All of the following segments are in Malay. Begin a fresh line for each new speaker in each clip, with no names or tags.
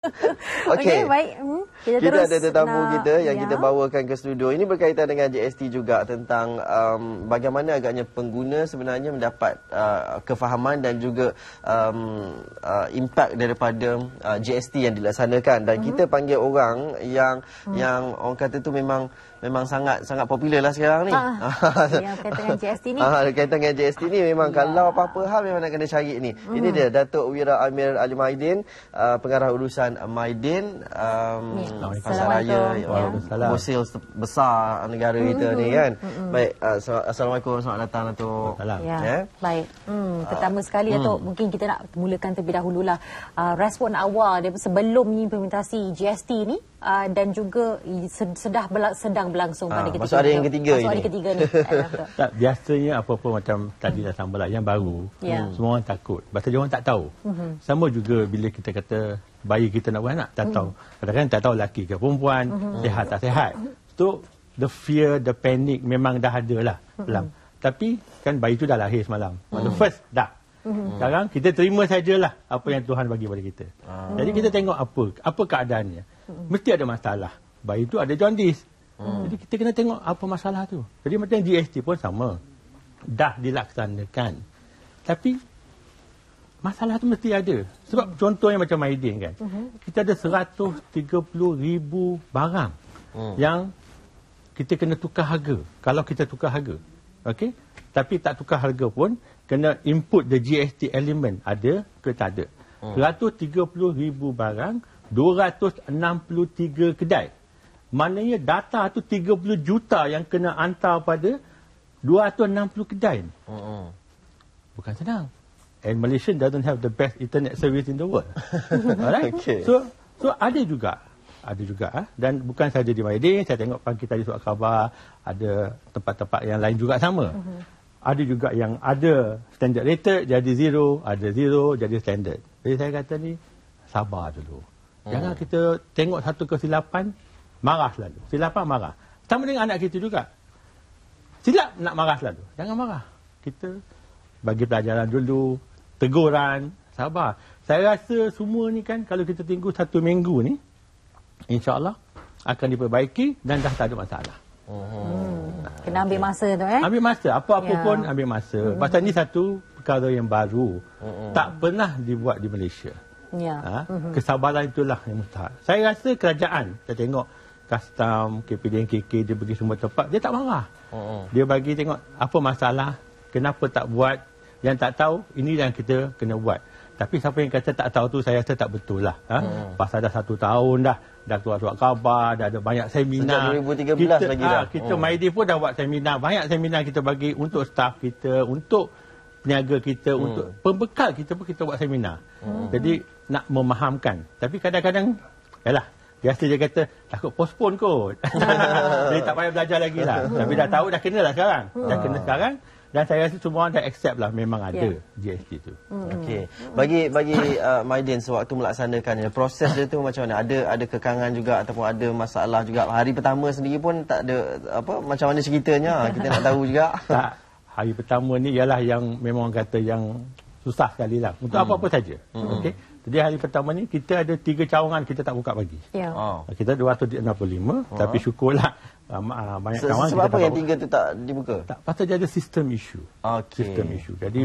Okey,
baik.
Kita ada tetamu kita yang kita bawakan ke studio. Ini berkaitan dengan GST juga tentang bagaimana agaknya pengguna sebenarnya mendapat kefahaman dan juga impak daripada GST yang dilaksanakan. Dan kita panggil orang yang orang kata tu memang sangat popular lah sekarang ni.
Yang berkaitan dengan GST ni.
Berkaitan dengan GST ni memang kalau apa-apa hal memang nak kena cari ni. Ini dia Datuk Wira Amir Ali Maidin, pengarah urusan Maidin, Pasaraya, Musil besar negara kita ni kan. Baik, Assalamualaikum, selamat datang Datuk.
Baik. Pertama sekali Datuk, mungkin kita nak mulakan terlebih dahululah respon awal daripada sebelum implementasi GST ni dan juga sedang berlangsung pada ketika
masuk hari yang ketiga ini.
Hari ketiga ni.
Tak, biasanya apa-apa macam tadi dah sambal yang baru, semua orang takut. Pasal dia orang tak tahu. Sama juga bila kita kata bayi kita nak beranak, tak tahu. Kadang-kadang tak tahu lelaki ke perempuan, sihat tak sihat. So, the fear, the panic memang dah ada lah. Tapi kan bayi tu dah lahir semalam. First, dah. Sekarang kita terima sajalah apa yang Tuhan bagi pada kita. Jadi kita tengok apa keadaannya. Mesti ada masalah. Bayi tu ada jaundice. Jadi kita kena tengok apa masalah tu. Jadi macam GST pun sama. Dah dilaksanakan. Tapi masalah tu mesti ada. Sebab contohnya macam Maidin kan. Kita ada 130,000 barang yang kita kena tukar harga. Kalau kita tukar harga. Okey? Tapi tak tukar harga pun kena input the GST element ada ke tak ada. 130,000 barang, 263 kedai. Maknanya data tu 30 juta yang kena hantar pada 260 kedai. Bukan senang. And Malaysia doesn't have the best internet service in the world. Alright?
Okay.
So ada juga. Dan bukan saja di Maidin, saya tengok pagi tadi surat khabar, ada tempat-tempat yang lain juga sama. Ada juga yang ada standard rated jadi zero, ada zero jadi standard. Jadi saya kata ni sabar dulu. Jangan kita tengok satu kesilapan marah selalu. Silapan marah. Sama dengan anak kita juga. Silap nak marah selalu. Jangan marah. Kita bagi pelajaran dulu, teguran, sabar. Saya rasa semua ni kan kalau kita tunggu 1 minggu ni, insya-Allah akan diperbaiki dan dah tak ada masalah.
Kena ambil masa tu
Ambil masa. Apa-apa pun ambil masa. Pasal ni satu perkara yang baru. Tak pernah dibuat di Malaysia. Kesabaran itulah yang mustahil. Saya rasa kerajaan, saya tengok custom, KPDNKK, dia pergi semua tempat, dia tak marah. Dia bagi tengok apa masalah, kenapa tak buat, yang tak tahu, ini yang kita kena buat. Tapi siapa yang kata tak tahu tu, saya rasa tak betul lah. Pasal dah 1 tahun dah keluar surat khabar, dah ada banyak seminar.
Sejak 2013 lagi dah.
Kita Maidin pun dah buat seminar, banyak seminar kita bagi untuk staff kita, untuk peniaga kita, untuk pembekal kita pun kita buat seminar. Jadi nak memahamkan. Tapi kadang-kadang, yalah, biasa dia kata, takut postpone kot. Jadi tak payah belajar lagi lah. Tapi dah tahu, dah kena lah sekarang. Dah kena sekarang. Dan saya rasa semua orang dah accept lah memang ada GST tu.
Okey. Bagi Maidin sewaktu melaksanakannya, proses dia tu macam mana? Ada kekangan juga ataupun ada masalah juga? Hari pertama sendiri pun tak ada macam mana ceritanya? Kita nak tahu juga.
Tak. Hari pertama ni ialah yang memang orang kata yang susah sekali lah. Untuk apa-apa saja. Okey. Jadi hari pertama ni kita ada 3 cawangan kita tak buka pagi. Kita 265, tapi syukurlah banyak kawan.
Sebab apa yang 3 tu tak dibuka?
Tak, pasal dia ada sistem isu. Sistem isu. Jadi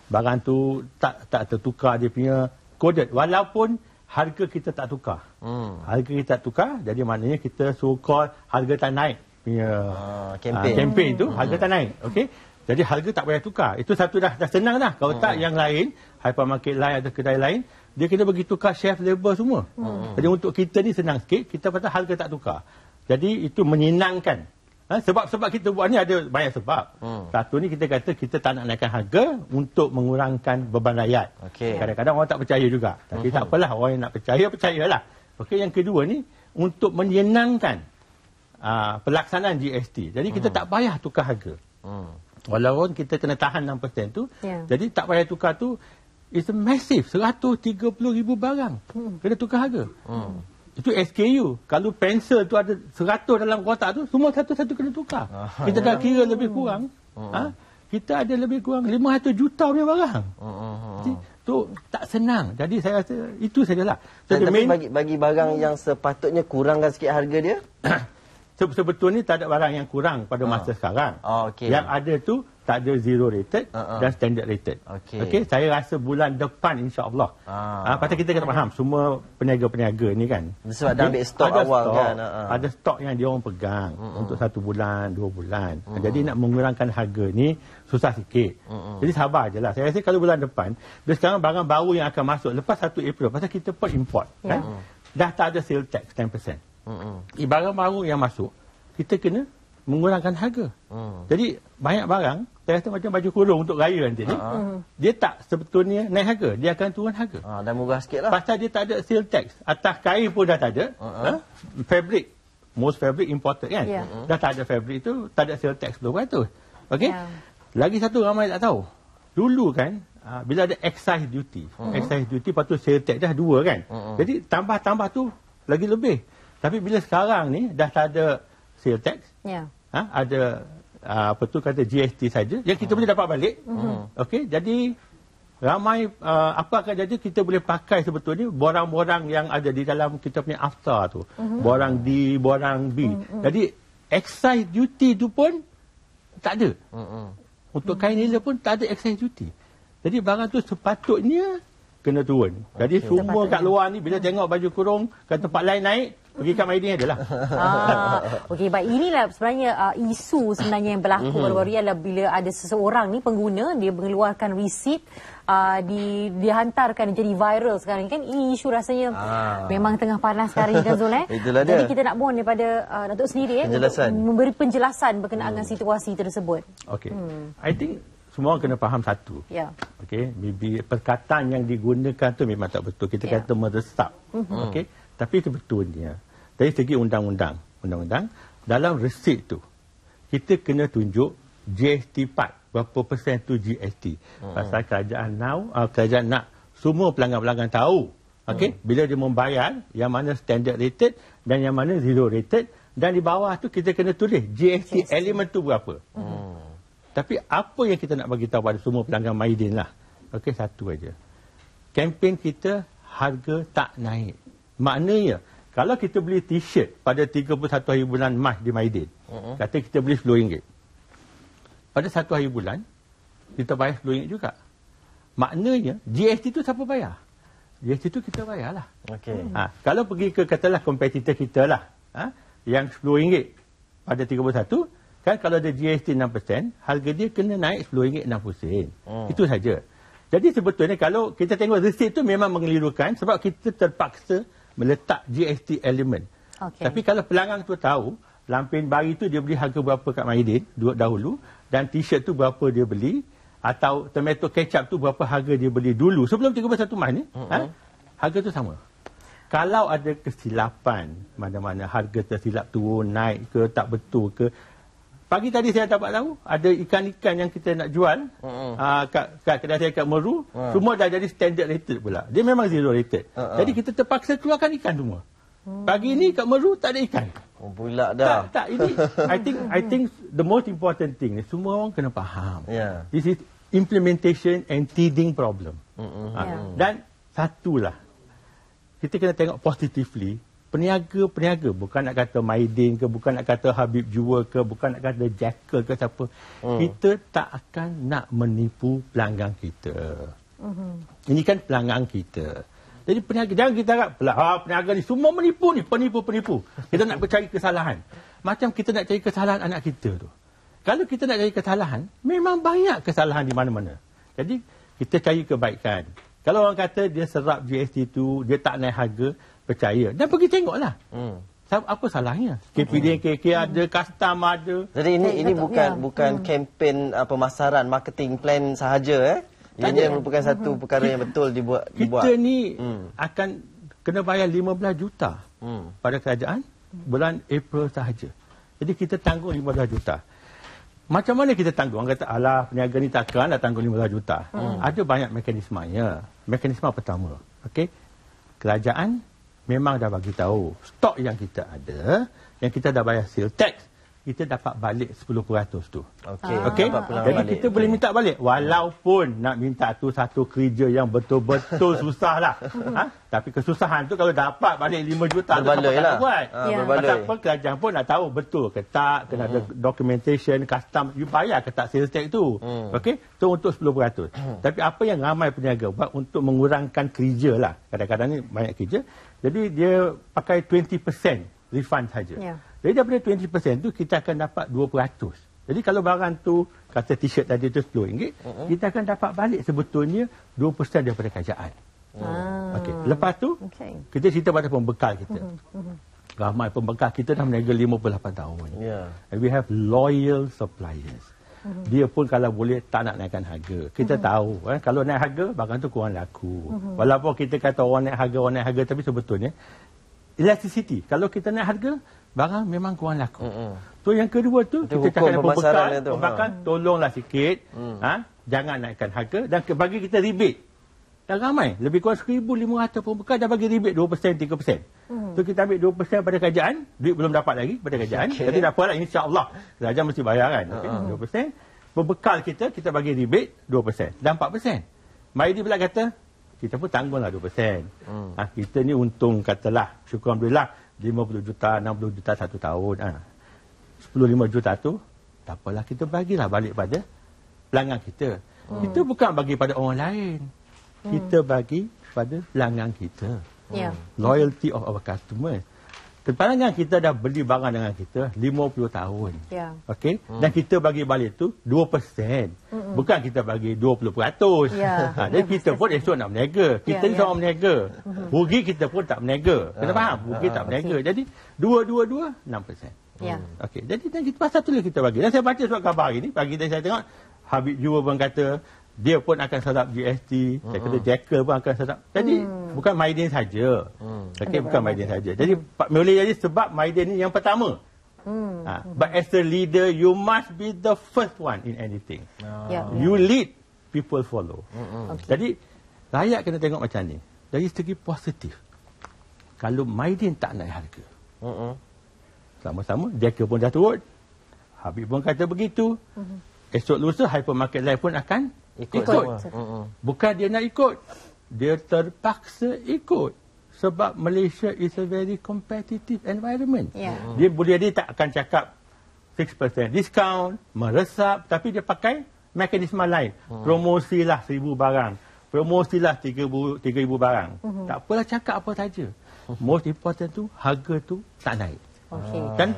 barang tu tak tertukar dia punya coded. Walaupun harga kita tak tukar. Harga kita tak tukar, jadi maknanya kita so-called harga tak naik punya campaign tu, harga tak naik. Okey. Jadi harga tak payah tukar. Itu satu dah senang dah. Kalau tak yang lain, hypermarket lain atau kedai lain, dia kena bagi tukar chef labor semua. Jadi untuk kita ni senang sikit, kita pasal harga tak tukar. Jadi itu menyenangkan. Sebab kita buat ni ada banyak sebab. Satu ni kita kata kita tak nak naikkan harga untuk mengurangkan beban rakyat. Kadang-kadang orang tak percaya juga. Tapi tak apalah, orang yang nak percaya, percayalah. Okey, yang kedua ni untuk menyenangkan pelaksanaan GST. Jadi kita tak payah tukar harga. Walaupun kita kena tahan 6% tu, jadi tak payah tukar tu, it's a massive, 130,000 barang kena tukar harga. Itu SKU. Kalau pensel tu ada 100 dalam kotak tu, semua satu-satu kena tukar. Kita dah kira lebih kurang, kita ada lebih kurang 500 juta punya barang. tu tak senang. Jadi saya rasa itu sajalah. So,
tapi bagi barang yang sepatutnya kurangkan sikit harga dia?
Sebetulnya tak ada barang yang kurang pada masa sekarang.
Okay.
Yang ada tu tak ada zero rated dan standard rated. Okey, saya rasa bulan depan insya-Allah. Pasal kita kena faham semua peniaga-peniaga ni kan.
Sebab dah ambil stok awal kan.
Ada stok yang dia orang pegang untuk 1 bulan, 2 bulan. Jadi nak mengurangkan harga ni susah sikit. Jadi sabar je lah. Saya rasa kalau bulan depan, sekarang barang baru yang akan masuk lepas 1 April, pasal kita pun import kan. Dah tak ada sale tax 10%. Barang baru yang masuk, kita kena mengurangkan harga. Jadi banyak barang, saya rasa macam baju kurung untuk raya nanti ni, dia tak sebetulnya naik harga, dia akan turun harga.
Dah murah sikit lah.
Pasal dia tak ada sale tax. Atas kain pun dah tak ada. Fabric, most fabric imported kan. Dah tak ada fabric tu, tak ada sale tax 10%. Okey. Lagi satu ramai tak tahu. Dulu kan, bila ada excise duty, excise duty patut sale tax dah 2 kan. Jadi tambah-tambah tu lagi lebih. Tapi bila sekarang ni dah tak ada sale tax, ada apa tu kata GST saja yang kita boleh dapat balik. Okey, jadi ramai apa akan jadi, kita boleh pakai sebetulnya borang-borang yang ada di dalam kita punya AFTA tu. Borang D, borang B. Jadi excise duty tu pun tak ada. Untuk kain nila pun tak ada excise duty. Jadi barang tu sepatutnya kena turun. Jadi semua kat luar ni bila tengok baju kurung kat tempat lain naik, pergi kat Maidin adalah.
Okey, baik. Inilah sebenarnya isu sebenarnya yang berlaku baru-baru adalah bila ada seseorang ni pengguna, dia mengeluarkan resit, dihantarkan jadi viral sekarang kan. Ini isu rasanya memang tengah panas sekarang kan Zul. Jadi kita nak mohon daripada Datuk sendiri untuk memberi penjelasan berkenaan dengan situasi tersebut.
Okey. I think semua kena faham satu. Okey, maybe perkataan yang digunakan tu memang tak betul. Kita kata meresap. Okey. Tapi sebetulnya dari segi undang-undang dalam resit tu kita kena tunjuk GST part, berapa persen tu GST. Pasal kerajaan nak semua pelanggan-pelanggan tahu. Okey, bila dia membayar yang mana standard rated dan yang mana zero rated, dan di bawah tu kita kena tulis GST element tu berapa. Tapi apa yang kita nak bagi tahu pada semua pelanggan Maidin lah. Okey, satu aja. Kempen kita harga tak naik. Maknanya, kalau kita beli t-shirt pada 31 hari bulan Mac di Maidin, kata kita beli RM10. Pada 1 hari bulan, kita bayar RM10 juga. Maknanya, GST tu siapa bayar? GST tu kita bayar lah. Kalau pergi ke, katalah, kompetitor kita lah, yang RM10 pada 31, kan kalau ada GST 6%, harga dia kena naik RM10.60. Itu saja. Jadi sebetulnya kalau kita tengok resit tu memang mengelirukan sebab kita terpaksa meletak GST element. Tapi kalau pelanggan tu tahu, lampin bari tu dia beli harga berapa kat Maidin dahulu, dan t-shirt tu berapa dia beli, atau tomato ketchup tu berapa harga dia beli dulu sebelum 31 Mac ni, harga tu sama. Kalau ada kesilapan, mana-mana harga tersilap turun, naik ke, tak betul ke. Pagi tadi saya dapat tahu ada ikan-ikan yang kita nak jual kat kedai saya kat Meru, semua dah jadi standard rated pula. Dia memang zero rated. Jadi kita terpaksa keluarkan ikan semua. Pagi ni kat Meru tak ada ikan.
Pula dah.
Tak, ini I think the most important thing ni semua orang kena faham. This is implementation and teething problem. Dan satulah, kita kena tengok positively. Peniaga-peniaga, bukan nak kata Maidin ke, bukan nak kata Habib Jewel ke, bukan nak kata Jackal ke siapa. Kita tak akan nak menipu pelanggan kita. Ini kan pelanggan kita. Jadi peniaga, jangan kita harap peniaga ni semua menipu ni, penipu-penipu. Kita nak cari kesalahan. Macam kita nak cari kesalahan anak kita tu. Kalau kita nak cari kesalahan, memang banyak kesalahan di mana-mana. Jadi kita cari kebaikan. Kalau orang kata dia serap GST tu, dia tak naik harga, percaya. Dan pergi tengoklah. Apa salahnya? KPD, KK ada, custom ada.
Jadi ini bukan kempen pemasaran, marketing plan sahaja. Ini merupakan satu perkara yang betul dibuat.
Kita ni akan kena bayar 15 juta pada kerajaan bulan April sahaja. Jadi kita tanggung 15 juta. Macam mana kita tanggung? Orang kata, alah, peniaga ni takkan nak tanggung 15 juta. Ada banyak mekanismenya. Mekanisme pertama, kerajaan memang dah bagi tahu stok yang kita ada, yang kita dah bayar sale tax, kita dapat balik 10% tu.
Okey.
Jadi kita boleh minta balik. Walaupun nak minta tu satu kerja yang betul-betul susah lah. Tapi kesusahan tu kalau dapat balik 5 juta tu siapa tak buat. Pasal apa kerajaan pun nak tahu betul ke tak, kena ada documentation, custom, you bayar ke tak sales tax tu. Okey, tu untuk 10%. Tapi apa yang ramai peniaga buat untuk mengurangkan kerja lah. Kadang-kadang ni banyak kerja. Jadi dia pakai 20% refund saja. Jadi daripada 20% tu kita akan dapat 2%. Jadi kalau barang tu kata t-shirt tadi tu RM10, kita akan dapat balik sebetulnya 2% daripada kerajaan. Okey. Lepas tu kita cerita pada pembekal kita. Ramai pembekal kita dah meniaga 58 tahun. And we have loyal suppliers. Dia pun kalau boleh tak nak naikkan harga. Kita tahu kalau naik harga barang tu kurang laku. Walaupun kita kata orang naik harga tapi sebetulnya elasticity. Kalau kita naik harga, barang memang kurang laku. So yang kedua tu, kita cakap dengan pembekal, tolonglah sikit. Jangan naikkan harga dan bagi kita rebate. Dah ramai. Lebih kurang 1,500 pembekal dah bagi rebate 2%, 3%. So kita ambil 2% pada kerajaan, duit belum dapat lagi pada kerajaan. Jadi tak apalah, insya-Allah. Kerajaan mesti bayar kan. 2%. Pembekal kita bagi rebate 2% dan 4%. Maidi pula kata, kita pun tanggunglah 2%. Kita ni untung katalah, syukur Alhamdulillah, 50 juta, 60 juta satu tahun. 15 juta tu, tak apalah, kita bagilah balik pada pelanggan kita. Kita bukan bagi pada orang lain. Kita bagi pada pelanggan kita. Loyalty of our customer. Pelanggan kita dah beli barang dengan kita 50 tahun. Okey? Dan kita bagi balik tu 2%. Bukan kita bagi 20%. Jadi kita pun esok nak berniaga. Kita ni seorang berniaga. Rugi kita pun tak berniaga. Kena faham? Rugi tak berniaga. Jadi 2, 6%. Okey. Jadi dan kita pasal tu kita bagi. Dan saya baca surat khabar hari ni, pagi tadi saya tengok Habib Jua pun kata dia pun akan set GST. Saya kata Jacker pun akan set Jadi bukan Maidin saja. Okey, bukan Maidin saja. Jadi boleh jadi sebab Maidin ni yang pertama. But as a leader, you must be the first one in anything. You lead, people follow. Jadi rakyat kena tengok macam ni. Dari segi positif. Kalau Maidin tak naik harga, sama-sama Jacker pun dah turut. Habib pun kata begitu. Esok lusa hypermarket lain pun akan ikut. Bukan dia nak ikut, dia terpaksa ikut. Sebab Malaysia is a very competitive environment. Dia boleh dia tak akan cakap 6% discount, meresap, tapi dia pakai mekanisme lain. Promosilah 1,000 barang, promosilah 3,000 barang. Tak apalah cakap apa saja. Most important tu, harga tu tak naik. Dan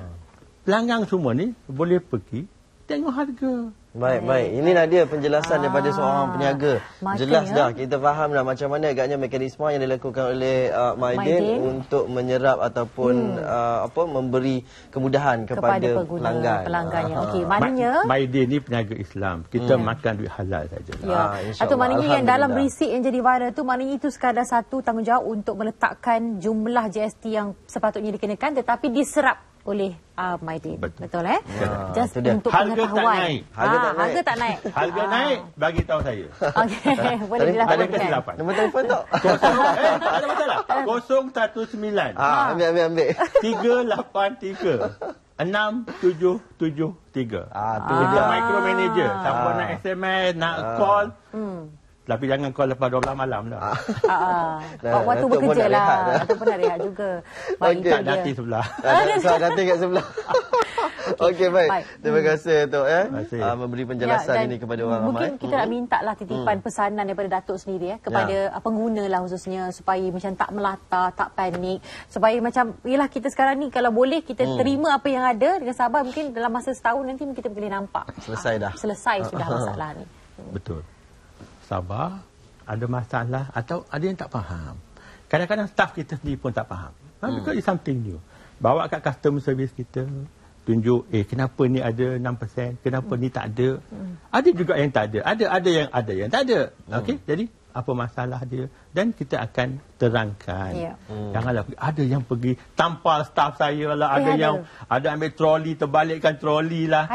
pelanggan semua ni boleh pergi tengok harga.
Baik. Inilah dia penjelasan daripada seorang peniaga. Jelas dah, kita faham dah macam mana agaknya mekanisme yang dilakukan oleh Maidin untuk menyerap ataupun memberi kemudahan kepada pelanggannya. Okey, maknanya
Maidin ni peniaga Islam. Kita makan duit halal saja.
Atau maknanya yang dalam berisi yang jadi viral tu, maknanya itu sekadar satu tanggungjawab untuk meletakkan jumlah GST yang sepatutnya dikenakan tetapi diserap oleh Maidin. Betul Just untuk pengetahuan. Harga tak naik.
Harga naik, bagi tahu saya.
Okey, boleh dilaporkan.
Ada kesilapan.
Nombor telefon tak?
Tak ada masalah. 019
ambil
383 6773.
Tu
dia
dia.
micromanager. Siapa nak SMS, nak call, tapi jangan call lepas 12 malam lah.
Waktu bekerja lah. Ataupun nak rehat juga.
Tak nanti sebelah.
Nanti kat sebelah. Okey, baik. Terima kasih Tok memberi penjelasan ini kepada orang ramai.
Mungkin kita nak minta lah titipan pesanan daripada Datuk sendiri kepada pengguna lah khususnya supaya macam tak melata, tak panik. Supaya macam, yelah kita sekarang ni kalau boleh kita terima apa yang ada dengan sabar, mungkin dalam masa setahun nanti kita boleh nampak. Selesai sudah masalah ni.
Betul. Sabar, ada masalah atau ada yang tak faham. Kadang-kadang staff kita sendiri pun tak faham. Because it's something new. Bawa kat customer service kita, tunjuk, kenapa ni ada 6%, kenapa ni tak ada. Ada juga yang tak ada. Ada yang tak ada. Okey, jadi apa masalah dia dan kita akan terangkan. Janganlah ada yang pergi tampal staff saya lah, ada yang ada ambil troli, terbalikkan troli lah.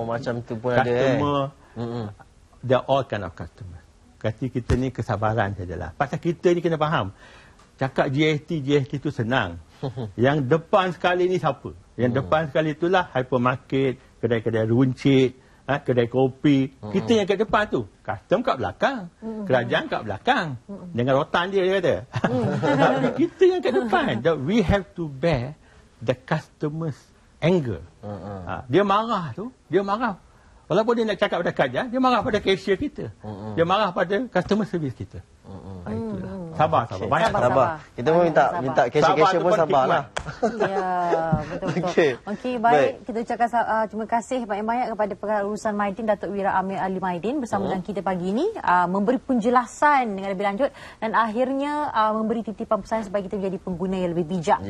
Macam tu pun
customer, ada. They're all kind of customer. Kata kita ni kesabaran sajalah. Pasal kita ni kena faham. Cakap GST tu senang. Yang depan sekali ni siapa? Yang depan sekali itulah hypermarket, kedai-kedai runcit, kedai kopi. Kita yang kat depan tu. Custom kat belakang. Kerajaan kat belakang. Dengan rotan dia kata. Tapi kita yang kat depan. That we have to bear the customer's anger. Dia marah tu. Dia marah. Walaupun dia nak cakap pada kerajaan, dia marah pada cashier kita. Dia marah pada customer service kita. Itulah. Sabar. Banyak
sabar. Kita pun minta cashier pun sabarlah.
Ya, betul-betul. Okey, baik. Kita ucapkan terima kasih banyak-banyak kepada Pengurusan Maidin Datuk Wira Amir Ali Maidin bersama dengan kita pagi ini, memberi penjelasan dengan lebih lanjut dan akhirnya memberi titipan pesan supaya kita menjadi pengguna yang lebih bijak.